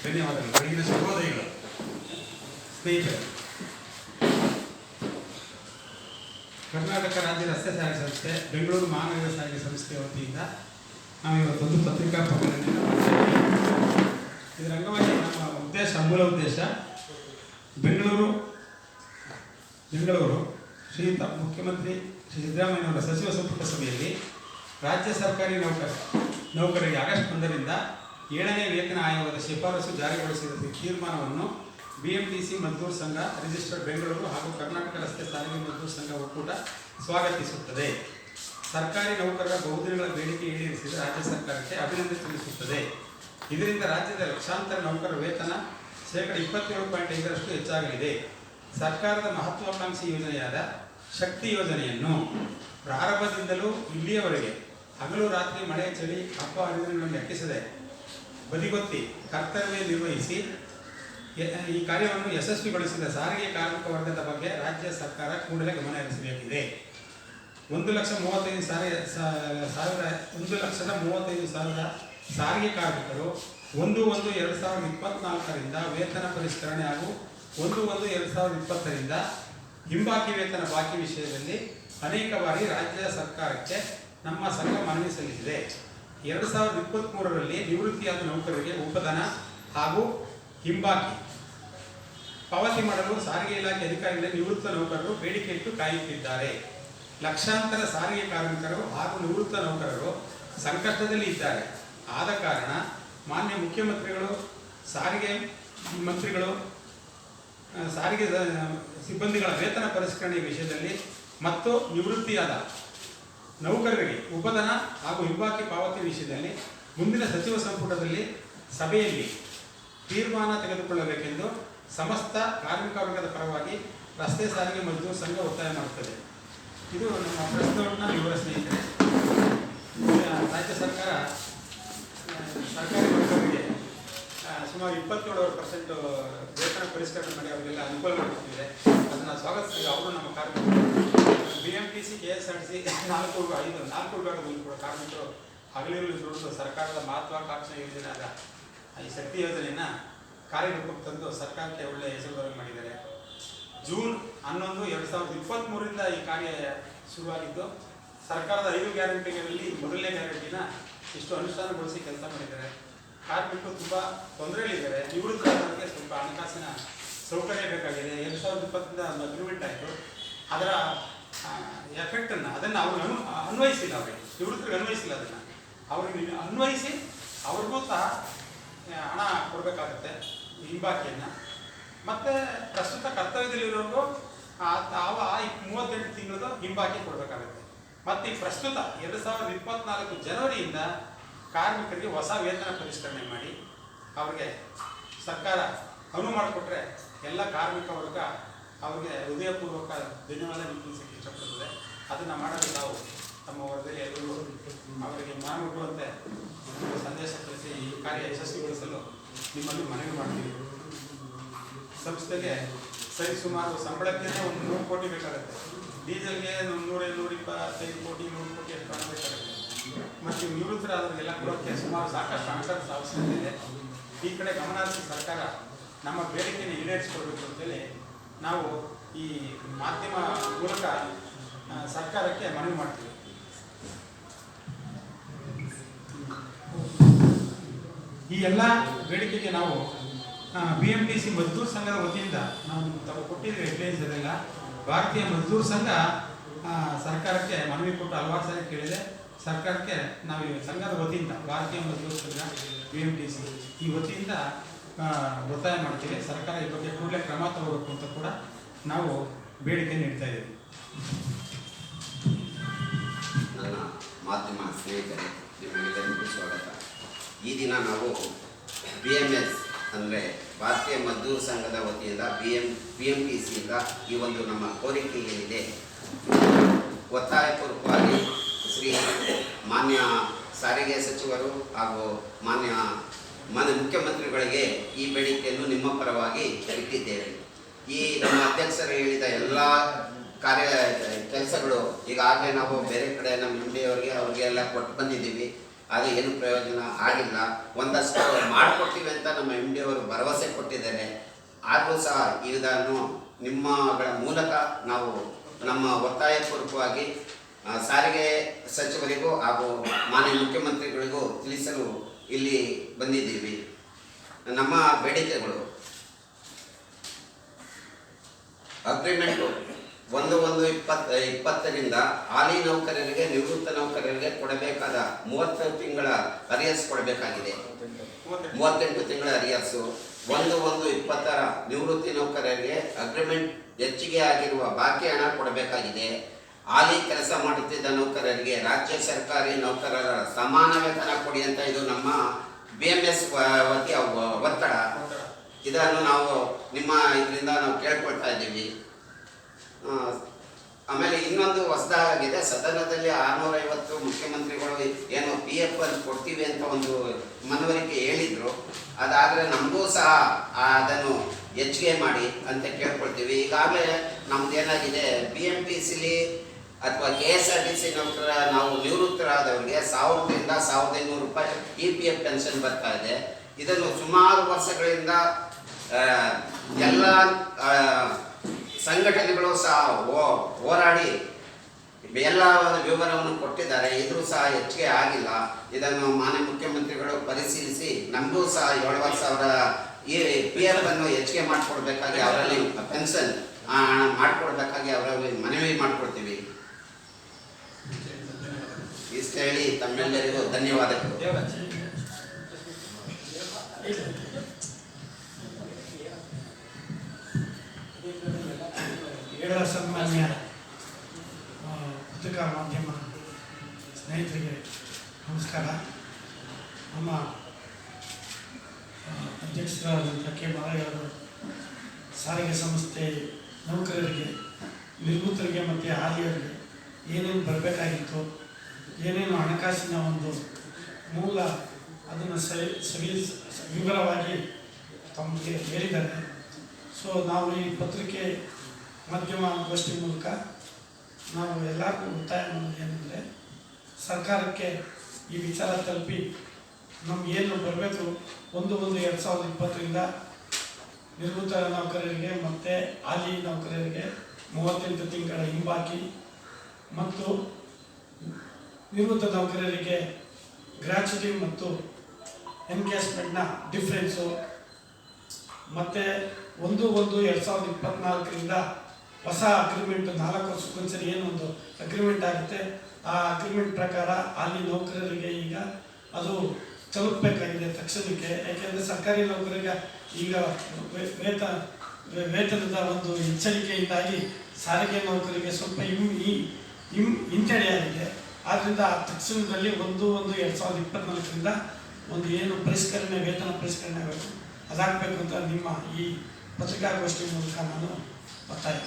ಧನ್ಯವಾದಗಳು. ಬೆಳಗಿನ ಶುಭೋದಯಗಳು ಸ್ನೇಹಿತರೆ. ಕರ್ನಾಟಕ ರಾಜ್ಯ ರಸ್ತೆ ಸಾರಿಗೆ ಸಂಸ್ಥೆ, ಬೆಂಗಳೂರು ಮಹಾನಗರ ಸಾರಿಗೆ ಸಂಸ್ಥೆಯ ವತಿಯಿಂದ ನಾವು ಇವತ್ತೊಂದು ಪತ್ರಿಕಾ ಪ್ರಕಟಣೆಯನ್ನು ಮಾಡ್ತಾ ಇದ್ದೀವಿ. ಇದರ ಅಂಗವಾಗಿ ನಮ್ಮ ಮೂಲ ಉದ್ದೇಶ ಬೆಂಗಳೂರು ಶ್ರೀಯುತ ಮುಖ್ಯಮಂತ್ರಿ ಶ್ರೀ ಸಿದ್ದರಾಮಯ್ಯನವರ ಸಚಿವ ಸಂಪುಟ ಸಭೆಯಲ್ಲಿ ರಾಜ್ಯ ಸರ್ಕಾರಿ ನೌಕರರಿಗೆ ಆಗಸ್ಟ್ 1ರಿಂದ 7ನೇ ವೇತನ ಆಯೋಗದ ಶಿಫಾರಸು ಜಾರಿಗೊಳಿಸಿದ ತೀರ್ಮಾನವನ್ನು BMTC ಮಜ್ದೂರ್ ಸಂಘ ರಿಜಿಸ್ಟರ್ಡ್ ಬೆಂಗಳೂರು ಹಾಗೂ ಕರ್ನಾಟಕ ರಸ್ತೆ ಸಾರಿಗೆ ಮಜ್ದೂರ್ ಸಂಘ ಒಕ್ಕೂಟ ಸ್ವಾಗತಿಸುತ್ತದೆ. ಸರ್ಕಾರಿ ನೌಕರರ ಬಹುದಿನಗಳ ಬೇಡಿಕೆ ಈಡೇರಿಸಿದ ರಾಜ್ಯ ಸರ್ಕಾರಕ್ಕೆ ಅಭಿನಂದನೆ ಸಲ್ಲಿಸುತ್ತದೆ. ಇದರಿಂದ ರಾಜ್ಯದ ಲಕ್ಷಾಂತರ ನೌಕರರ ವೇತನ 27.5% ಹೆಚ್ಚಾಗಲಿದೆ. ಸರ್ಕಾರದ ಮಹತ್ವಾಕಾಂಕ್ಷಿ ಯೋಜನೆಯಾದ ಶಕ್ತಿ ಯೋಜನೆಯನ್ನು ಪ್ರಾರಂಭದಿಂದಲೂ ಇಲ್ಲಿಯವರೆಗೆ ಹಗಲು ರಾತ್ರಿ ಮಳೆ ಚಳಿ ಹಬ್ಬ ಹರಿದಿನಗಳನ್ನು ಲೆಕ್ಕಿಸದೆ ಬದಿಗೊತ್ತಿ ಕರ್ತವ್ಯ ನಿರ್ವಹಿಸಿ ಈ ಕಾರ್ಯವನ್ನು ಯಶಸ್ವಿಗೊಳಿಸಿದ ಸಾರಿಗೆ ಕಾರ್ಮಿಕ ವರ್ಗದ ಬಗ್ಗೆ ರಾಜ್ಯ ಸರ್ಕಾರ ಕೂಡಲೇ ಗಮನ ಹರಿಸಬೇಕಿದೆ. 1,35,000 ಸಾರಿಗೆ ಕಾರ್ಮಿಕರು 1/1/2024ರಿಂದ ವೇತನ ಪರಿಷ್ಕರಣೆ ಹಾಗೂ 1/1/2020ರಿಂದ ಹಿಂಬಾಕಿ ವೇತನ ಬಾಕಿ ವಿಷಯದಲ್ಲಿ ಅನೇಕ ಬಾರಿ ರಾಜ್ಯ ಸರ್ಕಾರಕ್ಕೆ ನಮ್ಮ ಸಂಘ ಮನವಿ ಸಲ್ಲಿಸಿದೆ. 2023ರಲ್ಲಿ ನಿವೃತ್ತಿಯಾದ ನೌಕರರಿಗೆ ಉಪಧನ ಹಾಗೂ ಹಿಂಬಾಕಿ ಪಾವತಿ ಮಾಡಲು ಸಾರಿಗೆ ಇಲಾಖೆ ಅಧಿಕಾರಿಗಳ ನಿವೃತ್ತ ನೌಕರರು ಬೇಡಿಕೆ ಇಟ್ಟು ಕಾಯುತ್ತಿದ್ದಾರೆ. ಲಕ್ಷಾಂತರ ಸಾರಿಗೆ ಕಾರ್ಮಿಕರು ಹಾಗೂ ನಿವೃತ್ತ ನೌಕರರು ಸಂಕಷ್ಟದಲ್ಲಿ ಇದ್ದಾರೆ. ಆದ ಕಾರಣ ಮಾನ್ಯ ಮುಖ್ಯಮಂತ್ರಿಗಳು, ಸಾರಿಗೆ ಮಂತ್ರಿಗಳು ಸಾರಿಗೆ ಸಿಬ್ಬಂದಿಗಳ ವೇತನ ಪರಿಷ್ಕರಣೆ ವಿಷಯದಲ್ಲಿ ಮತ್ತು ನಿವೃತ್ತಿಯಾದ ನೌಕರರಿಗೆ ಉಪಧನ ಹಾಗೂ ಹಿಂಬಾಕಿ ಪಾವತಿ ವಿಷಯದಲ್ಲಿ ಮುಂದಿನ ಸಚಿವ ಸಂಪುಟದಲ್ಲಿ ಸಭೆಯಲ್ಲಿ ತೀರ್ಮಾನ ತೆಗೆದುಕೊಳ್ಳಬೇಕೆಂದು ಸಮಸ್ತ ಕಾರ್ಮಿಕ ವರ್ಗದ ಪರವಾಗಿ ರಸ್ತೆ ಸಾರಿಗೆ ಮಜ್ದೂರ್ ಸಂಘ ಒತ್ತಾಯ ಮಾಡುತ್ತದೆ. ಇದು ನಮ್ಮ ಪ್ರಶ್ನೆಗಳನ್ನ ವಿವರ ಸ್ನೇಹಿತರೆ. ರಾಜ್ಯ ಸರ್ಕಾರ ಸರ್ಕಾರಿ ನೌಕರರಿಗೆ ಸುಮಾರು 27% ವೇತನ ಪರಿಷ್ಕರಣೆ ಮಾಡಿ ಅವರಿಗೆಲ್ಲ ಅನುಕೂಲ ಮಾಡಿಕೊಟ್ಟಿದೆ. ಅದನ್ನು ಸ್ವಾಗತಿಸಿದೆ. ಅವರು ನಮ್ಮ ಕಾರ್ಮಿಕರು BMTC KSRTC 4 ವಿಭಾಗದಲ್ಲಿ ಕೂಡ ಕಾರ್ಮಿಕರು ಹಗಲಿರುಳು ದುಡಿದು ಸರ್ಕಾರದ ಮಹತ್ವಾಕಾಂಕ್ಷಿ ಯೋಜನೆಯಾದ ಈ ಶಕ್ತಿ ಯೋಜನೆಯನ್ನು ಕಾರ್ಯರೂಪಕ್ಕೆ ತಂದು ಸರ್ಕಾರಕ್ಕೆ ಒಳ್ಳೆಯ ಹೆಸರು ಮಾಡಿದ್ದಾರೆ. ಜೂನ್ 11, 2023ರಿಂದ ಈ ಕಾರ್ಯ ಶುರುವಾಗಿದ್ದು ಸರ್ಕಾರದ 5 ಗ್ಯಾರಂಟಿಗಳಲ್ಲಿ ಮೊದಲನೇ ಗ್ಯಾರಂಟಿನ ಇಷ್ಟು ಅನುಷ್ಠಾನಗೊಳಿಸಿ ಕೆಲಸ ಮಾಡಿದ್ದಾರೆ. ಕಾರ್ಮಿಕರು ತುಂಬ ತೊಂದರೆಯಲ್ಲಿದ್ದಾರೆ. ನಿವೃತ್ತರಿಗೆ ಸ್ವಲ್ಪ ಹಣಕಾಸಿನ ಸೌಕರ್ಯ ಬೇಕಾಗಿದೆ. 2020ರಿಂದ ಅಗ್ರಿಮೆಂಟ್ ಆಯಿತು. ಅದರ ಎಫೆಕ್ಟನ್ನು ಅವರು ಅನ್ವಯಿಸಿಲ್ಲ. ಅವರಿಗೆ ನಿವೃತ್ತರಿಗೆ ಅನ್ವಯಿಸಿಲ್ಲ. ಅದನ್ನು ಅವ್ರಿಗೆ ಅನ್ವಯಿಸಿ ಅವ್ರಿಗೂ ಸಹ ಹಣ ಕೊಡಬೇಕಾಗತ್ತೆ ಹಿಂಬಾಕಿಯನ್ನು. ಮತ್ತು ಪ್ರಸ್ತುತ ಕರ್ತವ್ಯದಲ್ಲಿರೋರಿಗೂ 38 ತಿಂಗಳದು ಹಿಂಬಾಕಿ ಕೊಡಬೇಕಾಗುತ್ತೆ. ಮತ್ತು ಈ ಪ್ರಸ್ತುತ 2024 ಜನವರಿಯಿಂದ ಕಾರ್ಮಿಕರಿಗೆ ಹೊಸ ವೇತನ ಪರಿಷ್ಕರಣೆ ಮಾಡಿ ಅವ್ರಿಗೆ ಸರ್ಕಾರ ಅನುವು ಮಾಡಿಕೊಟ್ರೆ ಎಲ್ಲ ಕಾರ್ಮಿಕ ವರ್ಗ ಅವ್ರಿಗೆ ಹೃದಯಪೂರ್ವಕ ಧನ್ಯವಾದ ತಿಳಿಸಕ್ಕೆ ಇಷ್ಟಪಡುತ್ತದೆ. ಅದನ್ನು ಮಾಡಲು ನಾವು ತಮ್ಮ ವರ್ಗದಲ್ಲಿ ಎಲ್ಲರೂ ಅವರಿಗೆ ಮನಮುಟ್ಟುವಂತೆ ಸಂದೇಶ ತಿಳಿಸಿ ಈ ಕಾರ್ಯ ಯಶಸ್ವಿಗೊಳಿಸಲು ನಿಮ್ಮನ್ನು ಮನವಿ ಮಾಡ್ತೀವಿ. ಸಂಸ್ಥೆಗೆ ಸುಮಾರು ಸಂಬಳಕ್ಕೆ ಒಂದು 100 ಕೋಟಿ ಬೇಕಾಗುತ್ತೆ. ಡೀಸೆಲ್ಗೆ 100-125 ಕೋಟಿ 100 ಕೋಟಿ ಎಷ್ಟು ಹಣ ಬೇಕಾಗುತ್ತೆ. ಮತ್ತು ನಿವೃತ್ತರಾದವರಿಗೆಲ್ಲ ಕೊಡೋಕ್ಕೆ ಸುಮಾರು ಸಾಕಷ್ಟು ಹಣಕಾಸು ಅವಶ್ಯಕತೆ ಇದೆ. ಈ ಕಡೆ ಗಮನ ಹರಿಸಿ ಸರ್ಕಾರ ನಮ್ಮ ಬೇಡಿಕೆಯನ್ನು ಈಡೇರಿಸಿಕೊಡ್ಬೇಕು ಅಂತೇಳಿ ನಾವು ಈ ಮಾಧ್ಯಮ ಮೂಲಕ ಸರ್ಕಾರಕ್ಕೆ ಮನವಿ ಮಾಡ್ತೀವಿ. ಈ ಎಲ್ಲ ಬೇಡಿಕೆಗೆ ನಾವು BMTC ಮಜ್ದೂರ್ ಸಂಘದ ವತಿಯಿಂದ ನಾವು ತಾವು ಕೊಟ್ಟಿದ್ದೀವಿ ಹೆಡ್ಲೈನ್ಸ್ ಅದೆಲ್ಲ. ಭಾರತೀಯ ಮಜ್ದೂರ್ ಸಂಘ ಸರ್ಕಾರಕ್ಕೆ ಮನವಿ ಕೊಟ್ಟು ಹಲವಾರು ಸಾರಿ ಕೇಳಿದೆ. ಸರ್ಕಾರಕ್ಕೆ ನಾವು ಈ ಸಂಘದ ವತಿಯಿಂದ ಭಾರತೀಯ ಮಜ್ದೂರ್ ಸಂಘ BMTC ಈ ವತಿಯಿಂದ ಒತ್ತಾಯ ಮಾಡ್ತೀವಿ. ಸರ್ಕಾರ ಈ ಬಗ್ಗೆ ಕೂಡಲೇ ಕ್ರಮ ತಗೋಬೇಕು ಅಂತ ಕೂಡ ನಾವು ಬೇಡಿಕೆ ನೀಡ್ತಾ ಇದ್ದೀವಿ. ನನ್ನ ಮಾಧ್ಯಮ ಸ್ನೇಹಿತರೆ, ನಿಮ್ಮೆಲ್ಲರಿಗೂ ಸ್ವಾಗತ. ಈ ದಿನ ನಾವು BMS ಅಂದರೆ ಭಾರತೀಯ ಮಜ್ದೂರ್ ಸಂಘದ ವತಿಯಿಂದ BMTCಯಿಂದ ಈ ಒಂದು ನಮ್ಮ ಕೋರಿಕೆ ಏನಿದೆ ಒತ್ತಾಯಪೂರ್ವಕವಾಗಿ ಶ್ರೀ ಮಾನ್ಯ ಸಾರಿಗೆ ಸಚಿವರು ಹಾಗೂ ಮಾನ್ಯ ಮುಖ್ಯಮಂತ್ರಿಗಳಿಗೆ ಈ ಬೇಡಿಕೆಯನ್ನು ನಿಮ್ಮ ಪರವಾಗಿ ಇಟ್ಟಿದ್ದೇವೆ. ಈ ನಮ್ಮ ಅಧ್ಯಕ್ಷರು ಹೇಳಿದ ಎಲ್ಲ ಕೆಲಸಗಳು ಈಗಾಗಲೇ ನಾವು ಬೇರೆ ಕಡೆ ನಮ್ಮ MD ಅವ್ರಿಗೆಲ್ಲ ಕೊಟ್ಟು ಬಂದಿದ್ದೀವಿ. ಅದು ಏನು ಪ್ರಯೋಜನ ಆಗಿಲ್ಲ. ಒಂದಷ್ಟು ಮಾಡಿಕೊಡ್ತೀವಿ ಅಂತ ನಮ್ಮ ಭರವಸೆ ಕೊಟ್ಟಿದ್ದಾರೆ. ಆದರೂ ಸಹ ಇದನ್ನು ನಿಮ್ಮಗಳ ಮೂಲಕ ನಾವು ನಮ್ಮ ಒತ್ತಾಯಪೂರ್ವಕವಾಗಿ ಸಾರಿಗೆ ಸಚಿವರಿಗೂ ಹಾಗೂ ಮಾನ್ಯ ಮುಖ್ಯಮಂತ್ರಿಗಳಿಗೂ ತಿಳಿಸಲು ಇಲ್ಲಿ ಬಂದಿದ್ದೀವಿ. ನಮ್ಮ ಬೇಡಿಕೆಗಳು: ಅಗ್ರಿಮೆಂಟು 1/1/2020ರಿಂದ ಹಾಲಿ ನೌಕರರಿಗೆ, ನಿವೃತ್ತ ನೌಕರರಿಗೆ ಕೊಡಬೇಕಾದ 30 ತಿಂಗಳ ಅರಿಯರ್ಸ್ ಕೊಡಬೇಕಾಗಿದೆ. 38 ತಿಂಗಳ ಅರಿಯರ್ಸು. 1/1/20ರ ನಿವೃತ್ತಿ ನೌಕರರಿಗೆ ಅಗ್ರಿಮೆಂಟ್ ಹೆಚ್ಚಿಗೆ ಆಗಿರುವ ಬಾಕಿ ಹಣ ಕೊಡಬೇಕಾಗಿದೆ. ಹಾಲಿ ಕೆಲಸ ಮಾಡುತ್ತಿದ್ದ ನೌಕರರಿಗೆ ರಾಜ್ಯ ಸರ್ಕಾರಿ ನೌಕರರ ಸಮಾನ ವೇತನ ಕೊಡಿ ಅಂತ ಇದು ನಮ್ಮ BMS ವತಿಯ ಒತ್ತಡ. ಇದನ್ನು ನಾವು ನಿಮ್ಮ ಇದರಿಂದ ನಾವು ಕೇಳ್ಕೊಳ್ತಾ ಇದ್ದೀವಿ. ಆಮೇಲೆ ಇನ್ನೊಂದು ಹೊಸದಾಗಿದೆ, ಸದನದಲ್ಲಿ 650 ಮುಖ್ಯಮಂತ್ರಿಗಳು ಏನು PF ಅಲ್ಲಿ ಕೊಡ್ತೀವಿ ಅಂತ ಒಂದು ಮನವರಿಕೆ ಹೇಳಿದ್ರು. ಅದಾದರೆ ನಮಗೂ ಸಹ ಅದನ್ನು ಹೆಚ್ಚಿಗೆ ಮಾಡಿ ಅಂತ ಕೇಳ್ಕೊಳ್ತೀವಿ. ಈಗಾಗಲೇ ನಮ್ದು ಏನಾಗಿದೆ, BMTCಲಿ ಅಥವಾ KSRTC ನೌಕರ ನಾವು ನಿವೃತ್ತರಾದವರಿಗೆ 1000ರಿಂದ 1500 ರೂಪಾಯಿ EPF ಪೆನ್ಷನ್ ಬರ್ತಾ ಇದೆ. ಇದನ್ನು ಸುಮಾರು ವರ್ಷಗಳಿಂದ ಎಲ್ಲ ಸಂಘಟನೆಗಳು ಸಹ ಹೋರಾಡಿ ಎಲ್ಲ ವಿವರವನ್ನು ಕೊಟ್ಟಿದ್ದಾರೆ. ಇದ್ರೂ ಸಹ ಹೆಚ್ಚಿಗೆ ಆಗಿಲ್ಲ. ಇದನ್ನು ಮಾನ್ಯ ಮುಖ್ಯಮಂತ್ರಿಗಳು ಪರಿಶೀಲಿಸಿ ನಮಗೂ ಸಹ 7,000 ಈ PF ಅನ್ನು ಹೆಚ್ಚಿಗೆ ಮಾಡಿಕೊಡ್ಬೇಕಾಗಿ, ಅವರಲ್ಲಿ ಪೆನ್ಷನ್ ಮಾಡಿಕೊಡ್ಬೇಕಾಗಿ ಅವರಲ್ಲಿ ಮನವಿ ಮಾಡಿಕೊಡ್ತೀವಿ. ಇಷ್ಟು ಹೇಳಿ ತಮ್ಮೆಲ್ಲರಿಗೂ ಧನ್ಯವಾದಗಳು. ಸನ್ಮಾನ್ಯ ಪತ್ರಿಕಾ ಮಾಧ್ಯಮ ಸ್ನೇಹಿತರಿಗೆ ನಮಸ್ಕಾರ. ನಮ್ಮ ಅಧ್ಯಕ್ಷರಾದಂಥ ಕೆ ಬಾಲಯ್ಯವರು ಸಾರಿಗೆ ಸಂಸ್ಥೆ ನೌಕರರಿಗೆ, ನಿವೃತ್ತರಿಗೆ ಮತ್ತು ಹಾಲಿಯವರಿಗೆ ಏನೇನು ಬರಬೇಕಾಗಿತ್ತು, ಏನೇನು ಹಣಕಾಸಿನ ಒಂದು ಮೂಲ ಅದನ್ನು ವಿವರವಾಗಿ ತಮಗೆ ಹೇಳಿದ್ದಾರೆ. ಸೊ ನಾವು ಈ ಪತ್ರಿಕೆ ಮಾಧ್ಯಮ ಗೋಷ್ಠಿ ಮೂಲಕ ನಾವು ಎಲ್ಲರಿಗೂ ಒತ್ತಾಯ ಮಾಡೋದು ಏನಂದರೆ, ಸರ್ಕಾರಕ್ಕೆ ಈ ವಿಚಾರ ತಲುಪಿ ನಮಗೇನು ಬರಬೇಕು 1/1/2020ರಿಂದ ನಿವೃತ್ತ ನೌಕರರಿಗೆ ಮತ್ತು ಹಾಲಿ ನೌಕರರಿಗೆ 38 ತಿಂಗಳ ಹಿಂಬಾಕಿ ಮತ್ತು ನಿವೃತ್ತ ನೌಕರರಿಗೆ ಗ್ರ್ಯಾಚುಟಿ ಮತ್ತು ಎನ್ಕ್ಯಾಶ್ಮೆಂಟ್ನ ಡಿಫ್ರೆನ್ಸು ಮತ್ತು 1/1/2024ರಿಂದ ಹೊಸ ಅಗ್ರಿಮೆಂಟ್ 4 ವರ್ಷಕ್ಕೊಂದ್ಸರಿ ಏನೊಂದು ಅಗ್ರಿಮೆಂಟ್ ಆಗುತ್ತೆ, ಆ ಅಗ್ರಿಮೆಂಟ್ ಪ್ರಕಾರ ಅಲ್ಲಿ ನೌಕರರಿಗೆ ಈಗ ಅದು ತಲುಪಬೇಕಾಗಿದೆ ತಕ್ಷಣಕ್ಕೆ. ಯಾಕೆಂದರೆ ಸರ್ಕಾರಿ ನೌಕರರಿಗೆ ಈಗ ವೇತನದ ಒಂದು ಎಚ್ಚರಿಕೆಯಿಂದಾಗಿ ಸಾರಿಗೆ ನೌಕರರಿಗೆ ಸ್ವಲ್ಪ ಹಿಂತೆಡೆಯಾಗಿದೆ. ಆದ್ದರಿಂದ ಆ ತಕ್ಷಣದಲ್ಲಿ 1/1/2024ರಿಂದ ಒಂದು ಏನು ಪರಿಷ್ಕರಣೆ, ವೇತನ ಪರಿಷ್ಕರಣೆ ಆಗಬೇಕು, ಅದಾಗಬೇಕು ಅಂತ ನಿಮ್ಮ ಈ ಪತ್ರಿಕಾಗೋಷ್ಠಿ ಮೂಲಕ ನಾನು ಒತ್ತಾಯ